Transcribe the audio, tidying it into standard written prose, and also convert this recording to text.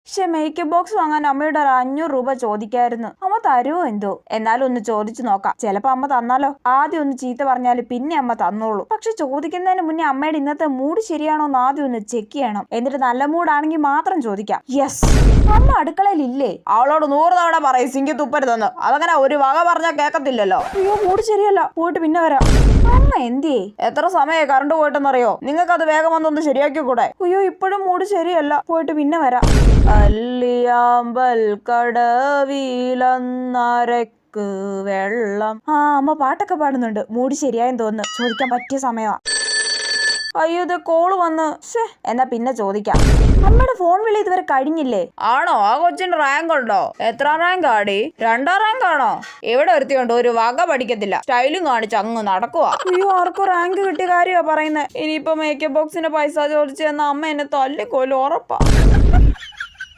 പക്ഷെ makeup box വാങ്ങാൻ അമ്മയുടെ ഒരു 500 രൂപ ചോദിക്കായിരുന്നു. അമ്മ തരുമോ എന്തോ? എന്നാലും ഒന്ന് ചോദിച്ചു നോക്കാം, ചിലപ്പോ അമ്മ തന്നാലോ. ആദ്യം ഒന്ന് ചീത്ത പറഞ്ഞാല് പിന്നെ അമ്മ തന്നോളൂ. പക്ഷെ ചോദിക്കുന്നതിന് മുന്നേ അമ്മയുടെ ഇന്നത്തെ മൂഡ് ശരിയാണോ എന്ന് ആദ്യം ഒന്ന് ചെക്ക് ചെയ്യണം. എന്നിട്ട് നല്ല മൂഡാണെങ്കിൽ മാത്രം ചോദിക്കാം. യെസ്, അമ്മ അടുക്കളയിൽ ഇല്ലേ? അവളോട് 100 തവണ പറയും സിങ്കി തുപ്പരുതെന്ന്. അതങ്ങനെ ഒരു വക പറഞ്ഞാൽ കേൾക്കത്തില്ലല്ലോ. അയ്യോ, മൂഡ് ശരിയല്ല, പോയിട്ട് പിന്നെ വരാം. അമ്മ എന്തിയേ? എത്ര സമയമായി കറണ്ട് പോയിട്ടെന്നറിയോ? നിങ്ങൾക്ക് അത് വേഗം വന്നൊന്ന് ശരിയാക്കി കൂടെ? അയ്യോ, ഇപ്പോഴും മൂഡ് ശരിയല്ല, പോയിട്ട് പിന്നെ വരാം. അല്ലിയാമ്പൽ കടവിലന്നരക്ക് വെള്ളം. അമ്മ പാട്ടൊക്കെ പാടുന്നുണ്ട്. മൂഡ് ശരിയായെന്ന് തോന്നുന്നു. ചോദിക്കാൻ പറ്റിയ സമയമാ. അയ്യോ, ഇത് കോള് വന്ന്. എന്നാ പിന്നെ ചോദിക്കാം. അമ്മയുടെ ഫോൺ വിളി ഇതുവരെ കഴിഞ്ഞില്ലേ? ആണോ? ആ കൊച്ചിന്റെ റാങ്ക് ഉണ്ടോ? എത്ര റാങ്ക് ആടി? 2ാം റാങ്ക് ആണോ? ഇവിടെ ഒരുത്തിയുണ്ട്, ഒരു വക പഠിക്കത്തില്ല, സ്റ്റൈലും കാണിച്ച് അങ്ങ് നടക്കുക. അയ്യോ, ആർക്കും റാങ്ക് കിട്ടിയ കാര്യമാ പറയുന്നത്. ഇനിയിപ്പോ മേക്കപ്പ് ബോക്സിന്റെ പൈസ ചോദിച്ചു തന്ന അമ്മ എന്നെ തല്ലിക്കൊല്ലും, ഉറപ്പാ.